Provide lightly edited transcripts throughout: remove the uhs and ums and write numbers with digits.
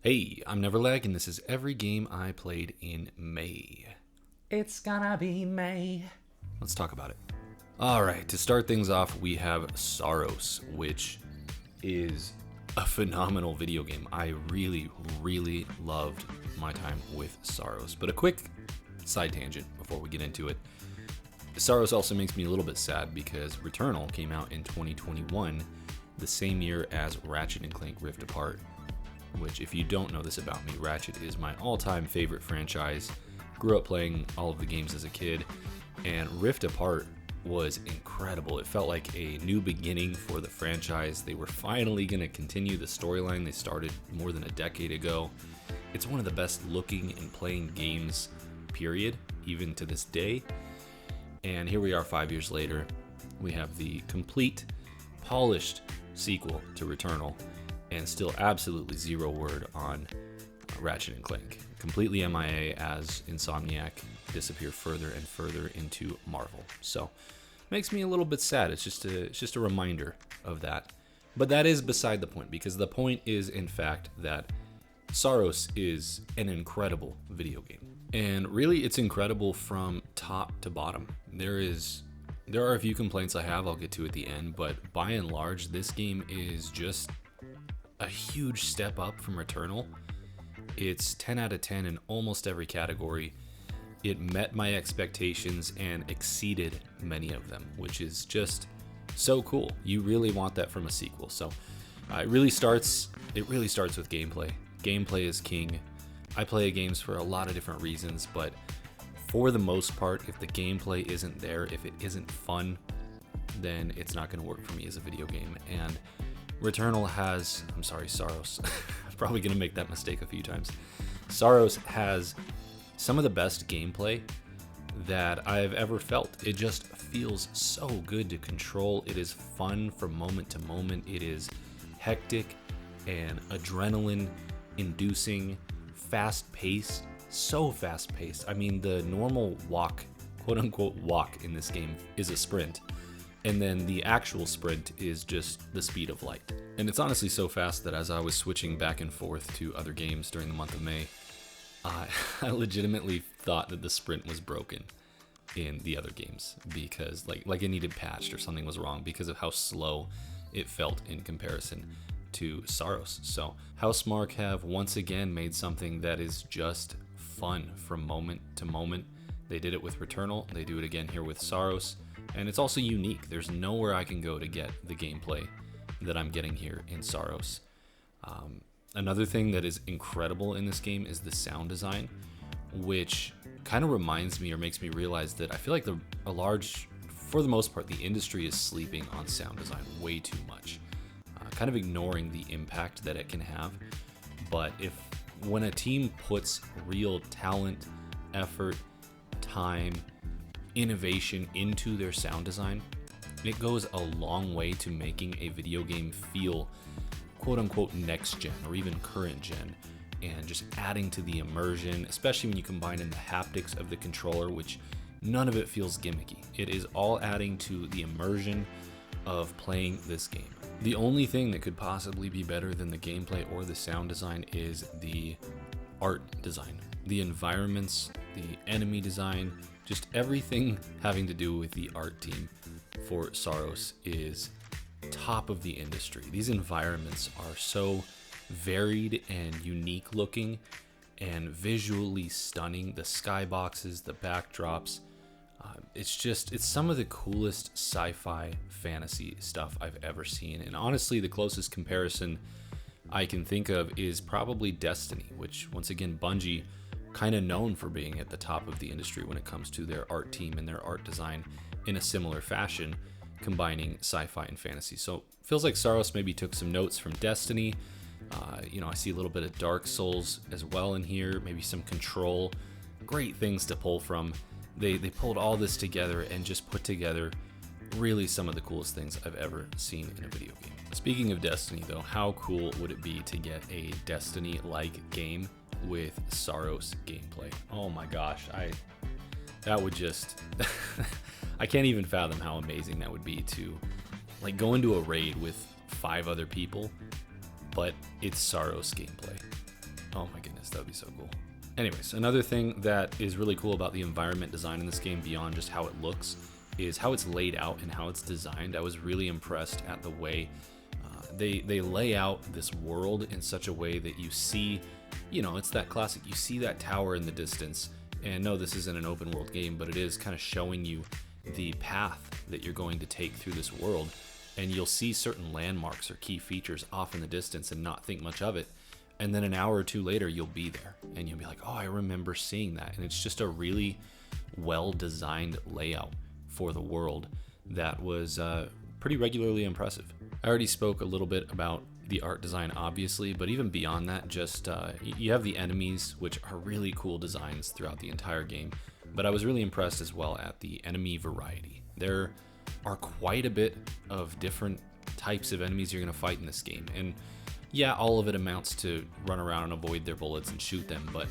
Hey, I'm NeverLag, and this is every game I played in May. It's gonna be May. Let's talk about it. Alright, to start things off, we have Saros, which is a phenomenal video game. I really loved my time with Saros. But a quick side tangent before we get into it. Saros also makes me a little bit sad because Returnal came out in 2021, the same year as Ratchet and Clank Rift Apart. Which, if you don't know this about me, Ratchet is my all-time favorite franchise. Grew up playing all of the games as a kid, and Rift Apart was incredible. It felt like a new beginning for the franchise. They were finally going to continue the storyline they started more than a decade ago. It's one of the best looking and playing games, period, even to this day. And here we are 5 years later. We have the complete, polished sequel to Returnal, and still absolutely zero word on Ratchet and Clank. Completely MIA as Insomniac disappear further and further into Marvel. So makes me a little bit sad. It's just a reminder of that. But that is beside the point, because the point is in fact that Saros is an incredible video game. And really it's incredible from top to bottom. There are a few complaints I have I'll get to at the end, but by and large this game is just a huge step up from Returnal. It's 10 out of 10 in almost every category. It met my expectations and exceeded many of them, which is just so cool. You really want that from a sequel. So it really starts with gameplay. Gameplay is king. I play games for a lot of different reasons, but for the most part, if the gameplay isn't there, if it isn't fun, then it's not going to work for me as a video game. And Returnal has, Saros. I'm probably going to make that mistake a few times. Saros has some of the best gameplay that I've ever felt. It just feels so good to control. It is fun from moment to moment. It is hectic and adrenaline inducing, fast paced, so fast paced. I mean, the normal walk, quote unquote walk in this game is a sprint. And then the actual sprint is just the speed of light. And it's honestly so fast that as I was switching back and forth to other games during the month of May, I legitimately thought that the sprint was broken in the other games because like it needed patched or something was wrong because of how slow it felt in comparison to Saros. So Housemarque have once again made something that is just fun from moment to moment. They did it with Returnal, they do it again here with Saros. And it's also unique. There's nowhere I can go to get the gameplay that I'm getting here in Saros. Another thing that is incredible in this game is the sound design, which kind of reminds me or makes me realize that I feel like for the most part, the industry is sleeping on sound design way too much, kind of ignoring the impact that it can have. But when a team puts real talent, effort, time, innovation into their sound design, it goes a long way to making a video game feel quote unquote next gen or even current gen, and just adding to the immersion, especially when you combine in the haptics of the controller, which none of it feels gimmicky. It is all adding to the immersion of playing this game. The only thing that could possibly be better than the gameplay or the sound design is the art design, the environments, the enemy design. Just everything having to do with the art team for Saros is top of the industry. These environments are so varied and unique looking and visually stunning. The skyboxes, the backdrops, it's some of the coolest sci-fi fantasy stuff I've ever seen. And honestly, the closest comparison I can think of is probably Destiny, which once again, Bungie, kind of known for being at the top of the industry when it comes to their art team and their art design in a similar fashion, combining sci-fi and fantasy. So feels like Saros maybe took some notes from Destiny. I see a little bit of Dark Souls as well in here, maybe some Control. Great things to pull from. They pulled all this together and just put together really some of the coolest things I've ever seen in a video game. Speaking of Destiny though, how cool would it be to get a Destiny-like game with Saros gameplay? Oh my gosh, that would just I can't even fathom how amazing that would be to go into a raid with 5 other people, but it's Saros gameplay. That would be so cool. Anyways, another thing that is really cool about the environment design in this game, beyond just how it looks, is how it's laid out and how it's designed. I was really impressed at the way they lay out this world in such a way that you see, it's that classic, you see that tower in the distance. And no, this isn't an open world game, but it is kind of showing you the path that you're going to take through this world. And you'll see certain landmarks or key features off in the distance and not think much of it. And then an hour or two later, you'll be there and you'll be like, oh, I remember seeing that. And it's just a really well-designed layout for the world that was pretty regularly impressive. I already spoke a little bit about the art design, obviously, but even beyond that, just you have the enemies, which are really cool designs throughout the entire game. But I was really impressed as well at the enemy variety. There are quite a bit of different types of enemies you're going to fight in this game. And yeah, all of it amounts to run around and avoid their bullets and shoot them, but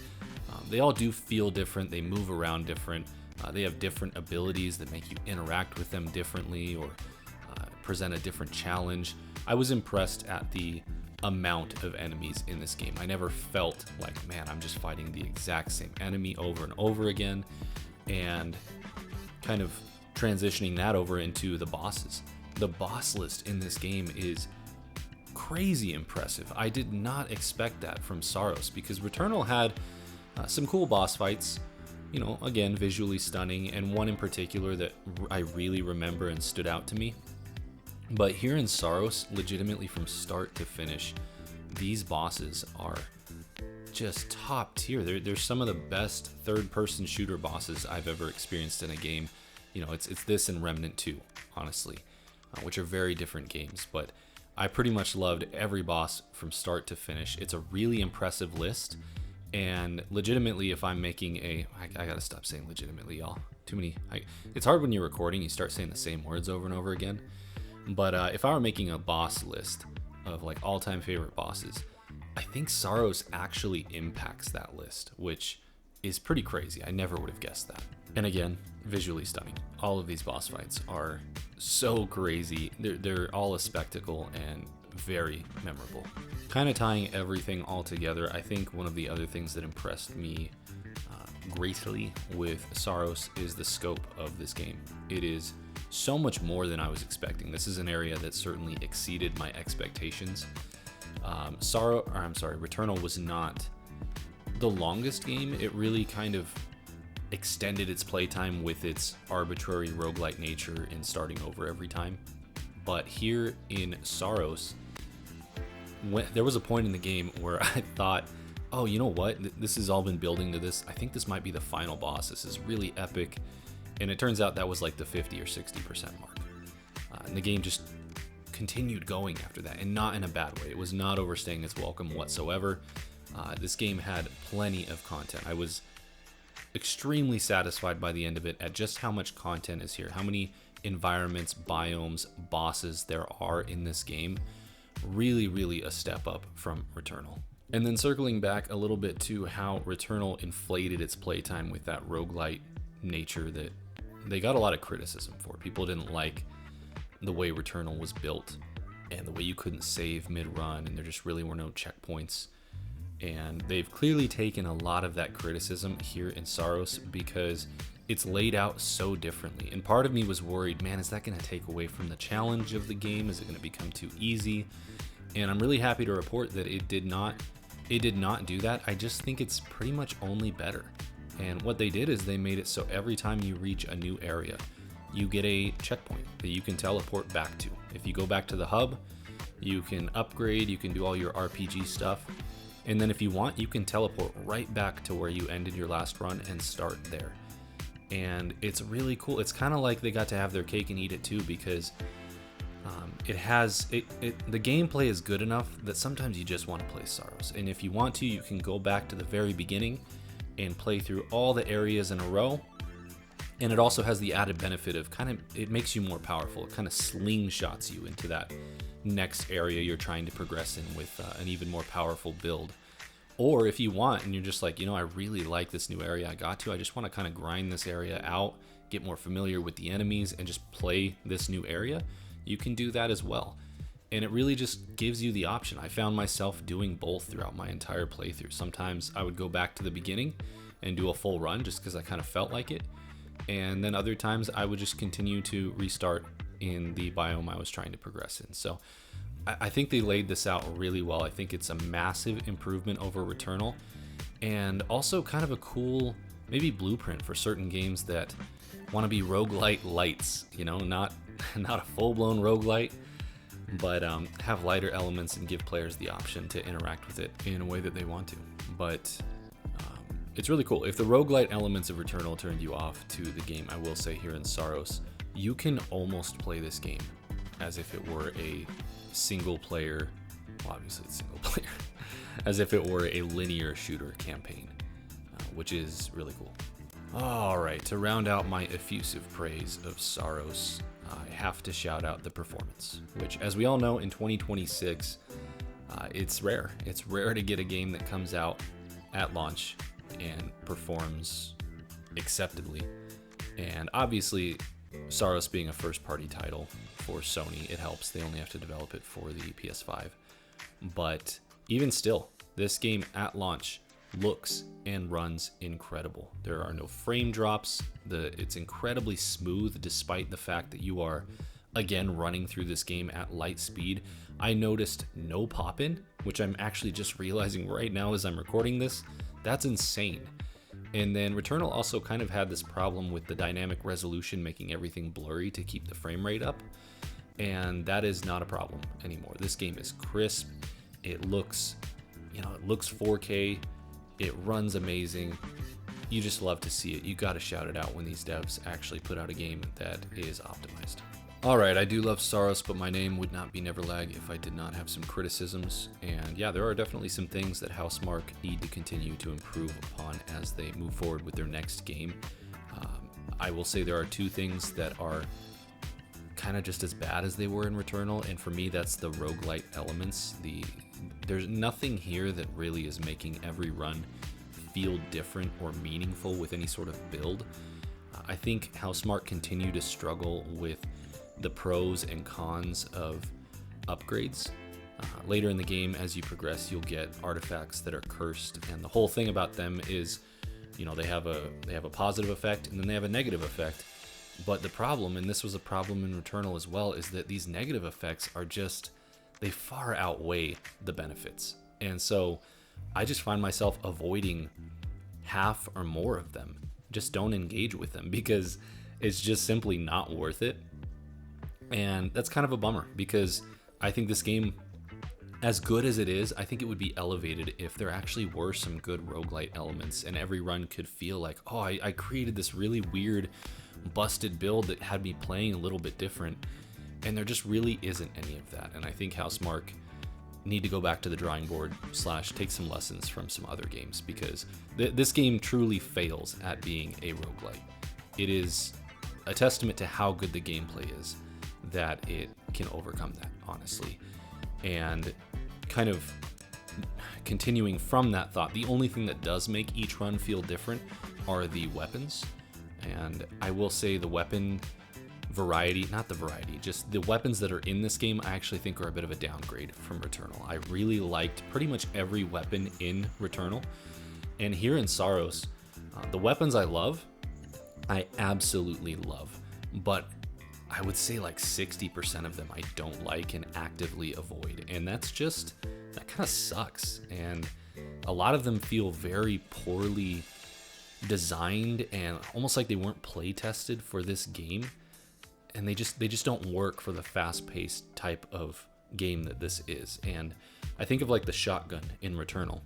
they all do feel different. They move around different. They have different abilities that make you interact with them differently or present a different challenge. I was impressed at the amount of enemies in this game. I never felt like, man, I'm just fighting the exact same enemy over and over again, and kind of transitioning that over into the bosses. The boss list in this game is crazy impressive. I did not expect that from Saros, because Returnal had some cool boss fights, again, visually stunning, and one in particular that I really remember and stood out to me. But here in Saros, legitimately from start to finish, these bosses are just top tier. They're some of the best third-person shooter bosses I've ever experienced in a game. It's this and Remnant 2, honestly, which are very different games. But I pretty much loved every boss from start to finish. It's a really impressive list. And legitimately, if I'm making I gotta stop saying legitimately, y'all. Too many. It's hard when you're recording, you start saying the same words over and over again. But if I were making a boss list of like all-time favorite bosses, I think Saros actually impacts that list, which is pretty crazy. I never would have guessed that. And again, visually stunning. All of these boss fights are so crazy. They're all a spectacle and very memorable. Kind of tying everything all together, I think one of the other things that impressed me greatly with Saros is the scope of this game. It is so much more than I was expecting. This is an area that certainly exceeded my expectations. Returnal was not the longest game. It really kind of extended its playtime with its arbitrary roguelike nature in starting over every time. But here in Saros, there was a point in the game where I thought, oh, you know what? This has all been building to this. I think this might be the final boss. This is really epic. And it turns out that was like the 50 or 60% mark. And the game just continued going after that, and not in a bad way. It was not overstaying its welcome whatsoever. This game had plenty of content. I was extremely satisfied by the end of it at just how much content is here, how many environments, biomes, bosses there are in this game. Really, really a step up from Returnal. And then circling back a little bit to how Returnal inflated its playtime with that roguelite nature that they got a lot of criticism for. People didn't like the way Returnal was built and the way you couldn't save mid-run, and there just really were no checkpoints. And they've clearly taken a lot of that criticism here in Saros because it's laid out so differently. And part of me was worried, man, is that going to take away from the challenge of the game? Is it going to become too easy? And I'm really happy to report that it did not do that. I just think it's pretty much only better. And what they did is they made it so every time you reach a new area, you get a checkpoint that you can teleport back to. If you go back to the hub, you can upgrade, you can do all your RPG stuff. And then if you want, you can teleport right back to where you ended your last run and start there. And it's really cool. It's kind of like they got to have their cake and eat it too, because the gameplay is good enough that sometimes you just want to play Saros. And if you want to, you can go back to the very beginning and play through all the areas in a row. And it also has the added benefit of it makes you more powerful. It kind of slingshots you into that next area you're trying to progress in with an even more powerful build. Or if you want, and you're just like, I really like this new area I got to, I just want to kind of grind this area out, get more familiar with the enemies, and just play this new area, you can do that as well. And it really just gives you the option. I found myself doing both throughout my entire playthrough. Sometimes I would go back to the beginning and do a full run just because I kind of felt like it. And then other times I would just continue to restart in the biome I was trying to progress in. So I think they laid this out really well. I think it's a massive improvement over Returnal, and also kind of a cool maybe blueprint for certain games that want to be roguelite lights, you know, not a full-blown roguelite, but have lighter elements and give players the option to interact with it in a way that they want to. But it's really cool. If the roguelite elements of Returnal turned you off to the game, I will say here in Saros, you can almost play this game as if it were a single player, well, obviously it's single player, as if it were a linear shooter campaign, which is really cool. All right, to round out my effusive praise of Saros, I have to shout out the performance, which, as we all know, in 2026, it's rare. It's rare to get a game that comes out at launch and performs acceptably. And obviously, Saros being a first-party title for Sony, it helps. They only have to develop it for the PS5. But even still, this game at launch looks and runs incredible. There are no frame drops. It's incredibly smooth despite the fact that you are, again, running through this game at light speed. I noticed no pop-in, which I'm actually just realizing right now as I'm recording this. That's insane. And then Returnal also kind of had this problem with the dynamic resolution making everything blurry to keep the frame rate up. And that is not a problem anymore. This game is crisp. It looks 4K. It runs amazing. You just love to see it. You got to shout it out when these devs actually put out a game that is optimized. All right, I do love Saros, but my name would not be NeverLag if I did not have some criticisms. And yeah, there are definitely some things that Housemarque need to continue to improve upon as they move forward with their next game. I will say there are two things that are kind of just as bad as they were in Returnal, and for me, that's the roguelite elements. There's nothing here that really is making every run feel different or meaningful with any sort of build. I think Housemarque continue to struggle with the pros and cons of upgrades. Later in the game, as you progress, you'll get artifacts that are cursed, and the whole thing about them is, you know, they have a positive effect and then they have a negative effect. But the problem, and this was a problem in Returnal as well, is that these negative effects are just, they far outweigh the benefits. And so I just find myself avoiding half or more of them. Just don't engage with them because it's just simply not worth it. And that's kind of a bummer because I think this game, as good as it is, I think it would be elevated if there actually were some good roguelite elements and every run could feel like, oh, I created this really weird busted build that had me playing a little bit different, and there just really isn't any of that. And I think Housemarque need to go back to the drawing board / take some lessons from some other games, because this game truly fails at being a roguelite. It is a testament to how good the gameplay is that it can overcome that, honestly. And kind of continuing from that thought, the only thing that does make each run feel different are the weapons. And I will say the weapon variety, not the variety, just the weapons that are in this game, I actually think are a bit of a downgrade from Returnal. I really liked pretty much every weapon in Returnal. And here in Saros, the weapons I love, I absolutely love. But I would say like 60% of them I don't like and actively avoid. And that kind of sucks. And a lot of them feel very poorly designed and almost like they weren't play tested for this game, and they just don't work for the fast-paced type of game that this is. And I think of like the shotgun in Returnal,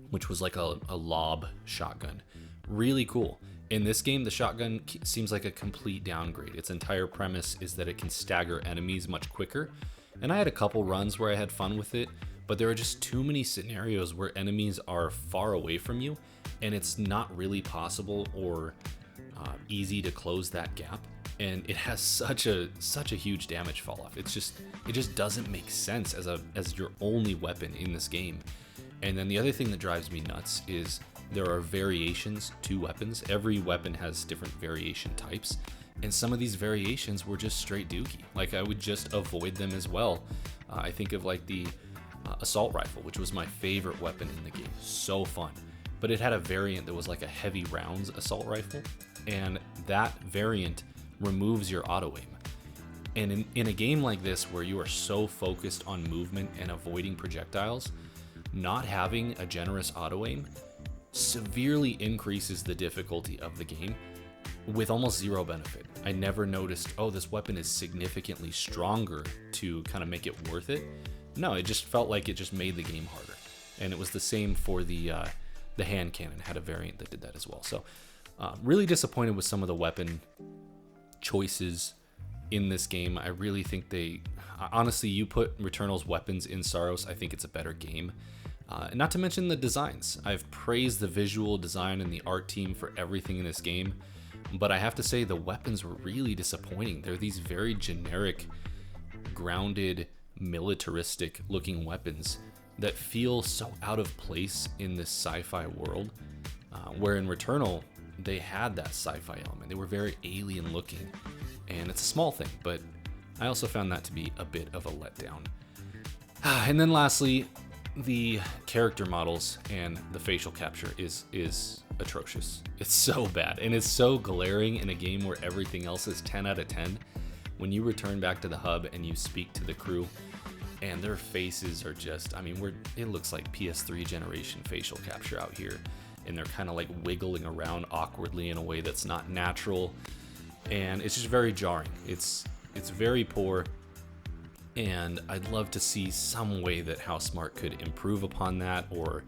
which was like a lob shotgun, really cool. In this game, the shotgun seems like a complete downgrade. Its entire premise is that it can stagger enemies much quicker, and I had a couple runs where I had fun with it, but there are just too many scenarios where enemies are far away from you and it's not really possible or easy to close that gap. And it has such a huge damage fall off. It just doesn't make sense as your only weapon in this game. And then the other thing that drives me nuts is there are variations to weapons. Every weapon has different variation types, And some of these variations were just straight dookie. Like, I would just avoid them as well. I think of like the assault rifle, which was my favorite weapon in the game. So fun. But it had a variant that was like a heavy rounds assault rifle, and that variant removes your auto aim. And in a game like this where you are so focused on movement and avoiding projectiles, not having a generous auto aim severely increases the difficulty of the game with almost zero benefit. I never noticed, oh, this weapon is significantly stronger to kind of make it worth it. No, it just felt like it just made the game harder. And it was the same for the hand cannon, had a variant that did that as well. So really disappointed with some of the weapon choices in this game. I really think honestly, you put Returnal's weapons in Saros, I think it's a better game. Not to mention the designs. I've praised the visual design and the art team for everything in this game, but I have to say the weapons were really disappointing. They're these very generic, grounded, militaristic looking weapons that feel so out of place in this sci-fi world, where in Returnal, they had that sci-fi element. They were very alien looking, and it's a small thing, but I also found that to be a bit of a letdown. And then lastly, the character models and the facial capture is atrocious. It's so bad, and it's so glaring in a game where everything else is 10 out of 10. When you return back to the hub and you speak to the crew, and their faces are just, I mean, it looks like PS3 generation facial capture out here, and they're kind of like wiggling around awkwardly in a way that's not natural, and it's just very jarring. It's very poor. And I'd love to see some way that Housemarque could improve upon that, or,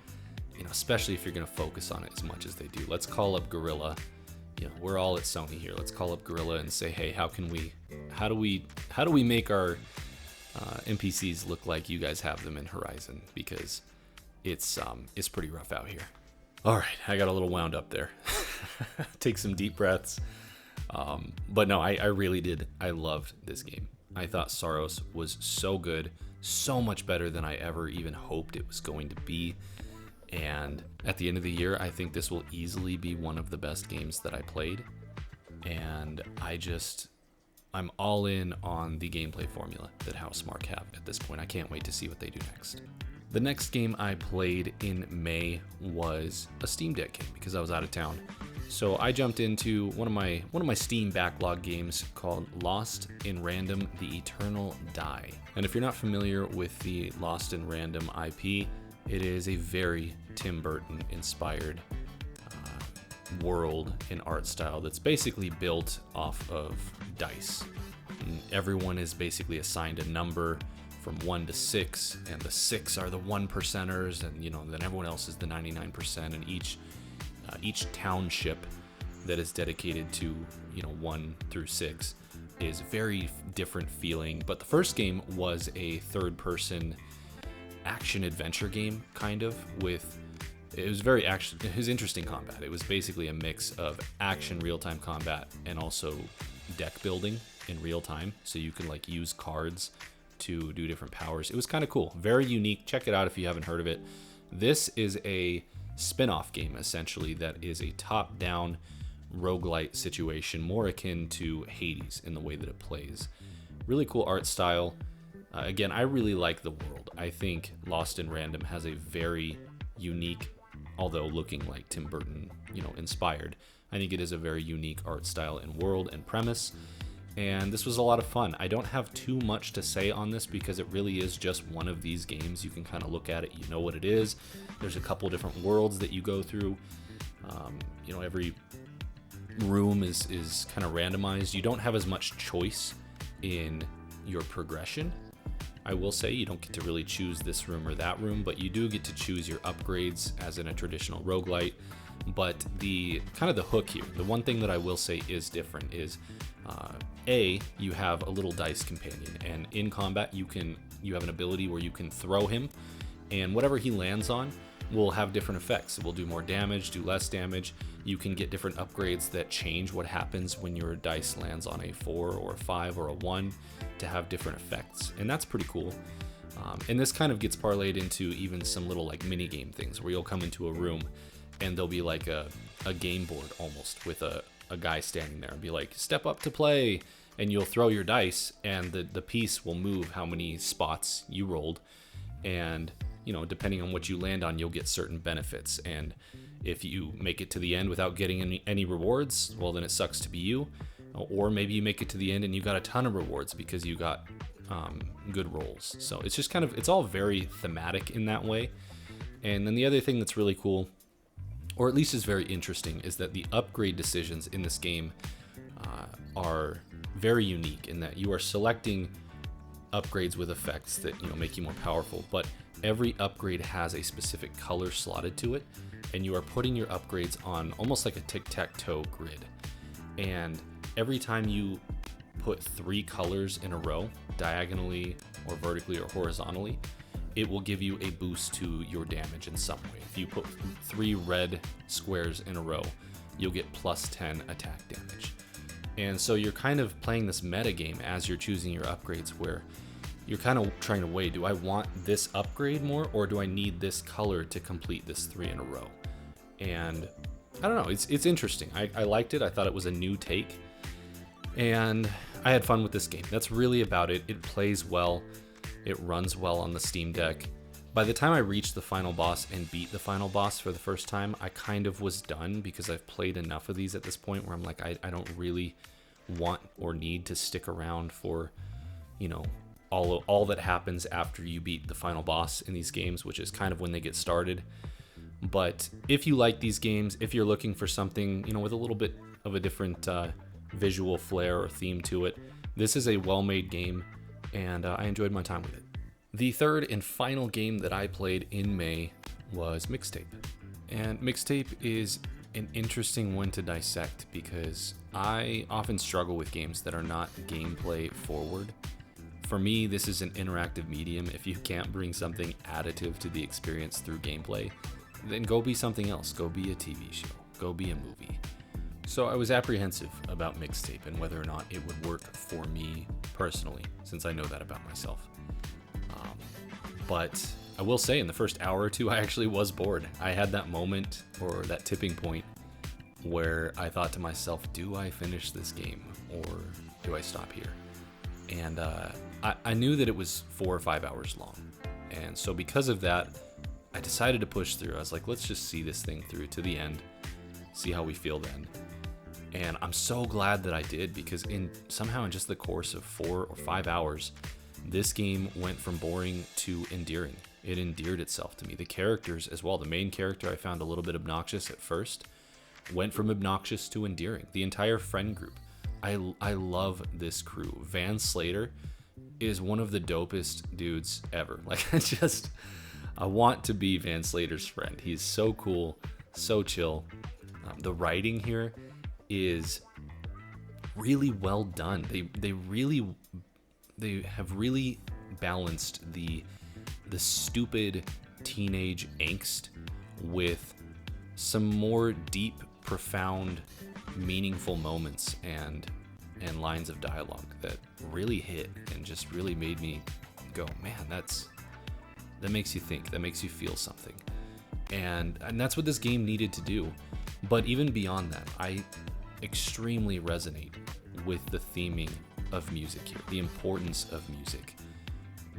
especially if you're going to focus on it as much as they do. Let's call up Guerrilla. We're all at Sony here. Let's call up Guerrilla and say, hey, how do we make our NPCs look like you guys have them in Horizon? Because it's pretty rough out here. All right, I got a little wound up there. Take some deep breaths. But no, I really did. I loved this game. I thought Saros was so good, so much better than I ever even hoped it was going to be. And at the end of the year, I think this will easily be one of the best games that I played. And I'm all in on the gameplay formula that Housemarque have at this point. I can't wait to see what they do next. The next game I played in May was a Steam Deck game because I was out of town. So I jumped into one of my Steam backlog games called Lost in Random: The Eternal Die. And if you're not familiar with the Lost in Random IP, it is a very Tim Burton inspired world and art style that's basically built off of dice. And everyone is basically assigned a number from 1 to 6, and the 6 are the 1%ers, and then everyone else is the 99%, and each township that is dedicated to 1 through 6 is very different feeling. But the first game was a third-person action adventure game, kind of, it was interesting combat. It was basically a mix of action real-time combat and also deck building in real time, so you can use cards to do different powers. It was kind of cool, very unique. Check it out if you haven't heard of it. This is a spin-off game essentially that is a top-down roguelite situation, more akin to Hades in the way that it plays. Really cool art style. Again, I really like the world. I think Lost in Random has a very unique, although looking like Tim Burton, inspired, I think it is a very unique art style and world and premise. And this was a lot of fun. I don't have too much to say on this because it really is just one of these games. You can kind of look at it, you know what it is. There's a couple different worlds that you go through. Every room is kind of randomized. You don't have as much choice in your progression. I will say you don't get to really choose this room or that room, but you do get to choose your upgrades as in a traditional roguelite. But the hook here, the one thing that I will say is different is you have a little dice companion, and in combat you have an ability where you can throw him, and whatever he lands on will have different effects. It will do more damage, do less damage. You can get different upgrades that change what happens when your dice lands on a 4 or a 5 or a 1 to have different effects, and that's pretty cool. And this kind of gets parlayed into even some little mini game things where you'll come into a room and there'll be a game board almost with a a guy standing there and be like, step up to play, and you'll throw your dice and the piece will move how many spots you rolled, and depending on what you land on, you'll get certain benefits. And if you make it to the end without getting any rewards, well, then it sucks to be you. Or maybe you make it to the end and you got a ton of rewards because you got good rolls. So it's just it's all very thematic in that way. And then the other thing that's really cool, or at least is very interesting, is that the upgrade decisions in this game are very unique in that you are selecting upgrades with effects that make you more powerful, but every upgrade has a specific color slotted to it, and you are putting your upgrades on almost like a tic-tac-toe grid. And every time you put 3 colors in a row, diagonally or vertically or horizontally, it will give you a boost to your damage in some way. If you put 3 red squares in a row, you'll get plus 10 attack damage. And so you're kind of playing this meta game as you're choosing your upgrades, where you're kind of trying to weigh, do I want this upgrade more, or do I need this color to complete this 3 in a row? And I don't know, it's interesting. I liked it. I thought it was a new take, and I had fun with this game. That's really about it. It plays well. It runs well on the Steam Deck. By the time I reached the final boss and beat the final boss for the first time, I kind of was done, because I've played enough of these at this point where I'm like, I don't really want or need to stick around for, all that happens after you beat the final boss in these games, which is kind of when they get started. But if you like these games, if you're looking for something, with a little bit of a different visual flair or theme to it, this is a well-made game, and I enjoyed my time with it. The third and final game that I played in May was Mixtape. And Mixtape is an interesting one to dissect, because I often struggle with games that are not gameplay forward. For me, this is an interactive medium. If you can't bring something additive to the experience through gameplay, then go be something else. Go be a TV show. Go be a movie. So I was apprehensive about Mixtape and whether or not it would work for me personally, since I know that about myself. But I will say, in the first hour or two, I actually was bored. I had that moment, or that tipping point, where I thought to myself, do I finish this game, or do I stop here? And I knew that it was 4 or 5 hours long. And so because of that, I decided to push through. I was like, let's just see this thing through to the end, see how we feel then. And I'm so glad that I did, because somehow in just the course of 4 or 5 hours, this game went from boring to endearing. It endeared itself to me. The characters as well. The main character I found a little bit obnoxious at first, went from obnoxious to endearing. The entire friend group. I love this crew. Van Slater is one of the dopest dudes ever. Like, I want to be Van Slater's friend. He's so cool, so chill. The writing here is really well done. They have really balanced the stupid teenage angst with some more deep, profound, meaningful moments and lines of dialogue that really hit and just really made me go, man, that makes you think, that makes you feel something. And that's what this game needed to do. But even beyond that, I extremely resonate with the theming of music here, the importance of music,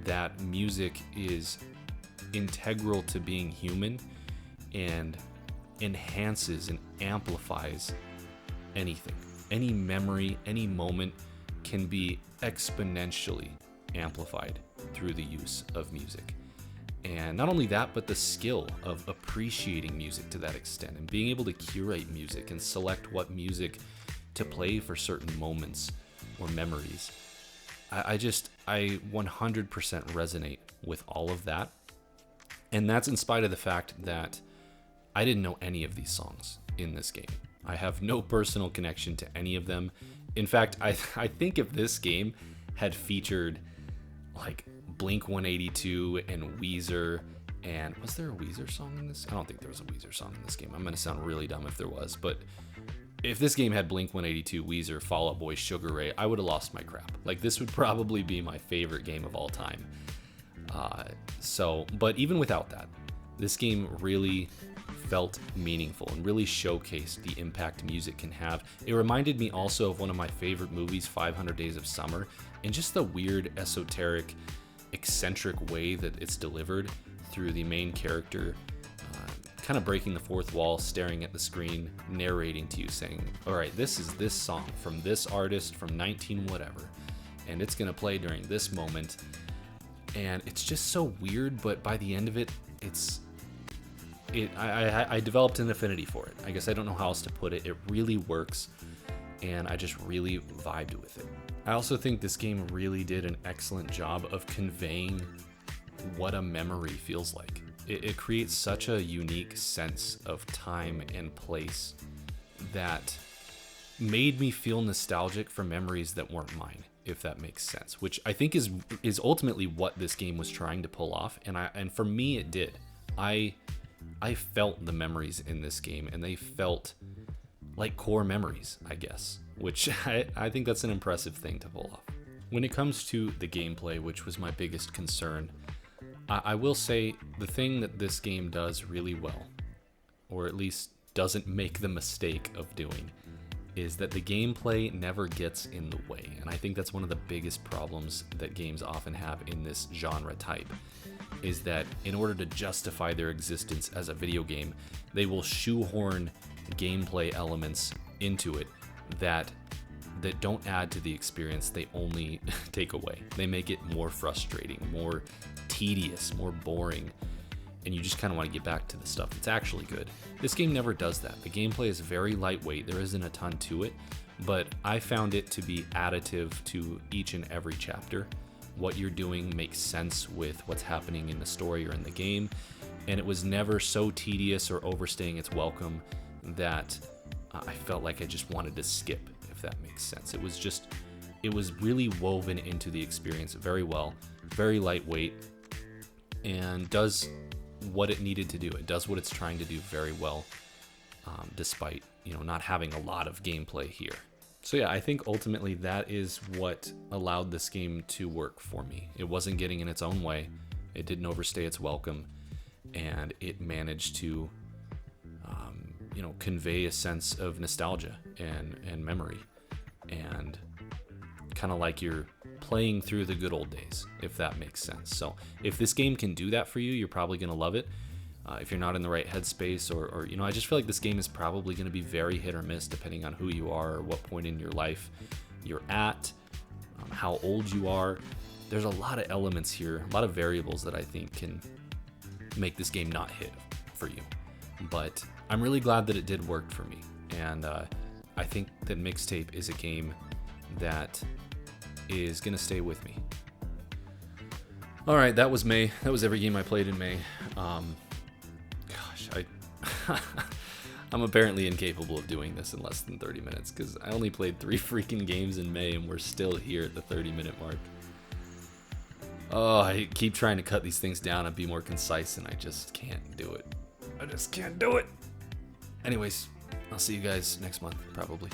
that music is integral to being human and enhances and amplifies anything. Any memory, any moment can be exponentially amplified through the use of music. And not only that, but the skill of appreciating music to that extent and being able to curate music and select what music to play for certain moments or memories. I 100% resonate with all of that. And that's in spite of the fact that I didn't know any of these songs in this game. I have no personal connection to any of them. In fact, I think if this game had featured like Blink-182 and Weezer, and was there a Weezer song in this? I don't think there was a Weezer song in this game. I'm going to sound really dumb if there was, but if this game had Blink-182, Weezer, Fall Out Boy, Sugar Ray, I would have lost my crap. Like, this would probably be my favorite game of all time. But even without that, this game really felt meaningful and really showcased the impact music can have. It reminded me also of one of my favorite movies, 500 Days of Summer, and just the weird, esoteric, eccentric way that it's delivered through the main character, kind of breaking the fourth wall, staring at the screen, narrating to you, saying, all right, this is this song from this artist from 19 whatever, and it's gonna play during this moment. And it's just so weird, but by the end of it, I developed an affinity for it. I guess I don't know how else to put it. It really works, and I just really vibed with it. I also think this game really did an excellent job of conveying what a memory feels like. It creates such a unique sense of time and place that made me feel nostalgic for memories that weren't mine, if that makes sense, which I think is ultimately what this game was trying to pull off, and for me it did. I felt the memories in this game, and they felt like core memories, I guess, which I think that's an impressive thing to pull off. When it comes to the gameplay, which was my biggest concern, I will say the thing that this game does really well, or at least doesn't make the mistake of doing, is that the gameplay never gets in the way. And I think that's one of the biggest problems that games often have in this genre type, is that in order to justify their existence as a video game, they will shoehorn gameplay elements into it that don't add to the experience, they only take away. They make it more frustrating, more tedious, more boring, and you just kind of want to get back to the stuff that's actually good. This game never does that. The gameplay is very lightweight, there isn't a ton to it, but I found it to be additive to each and every chapter. What you're doing makes sense with what's happening in the story or in the game, and it was never so tedious or overstaying its welcome that I felt like I just wanted to skip, if that makes sense. It was really woven into the experience very well, very lightweight, and does what it needed to do. It does what it's trying to do very well, despite not having a lot of gameplay here. So yeah, I think ultimately that is what allowed this game to work for me. It wasn't getting in its own way, it didn't overstay its welcome, and it managed to convey a sense of nostalgia and memory, and kind of like you're playing through the good old days, if that makes sense. So if this game can do that for you, you're probably going to love it. If you're not in the right headspace, or I just feel like this game is probably going to be very hit or miss depending on who you are or what point in your life you're at, how old you are. There's a lot of elements here, a lot of variables that I think can make this game not hit for you. But I'm really glad that it did work for me, and I think that Mixtape is a game that is going to stay with me. All right, that was May. That was every game I played in May. I'm apparently incapable of doing this in less than 30 minutes because I only played 3 freaking games in May and we're still here at the 30-minute mark. Oh, I keep trying to cut these things down and be more concise, and I just can't do it. I just can't do it. Anyways, I'll see you guys next month, probably.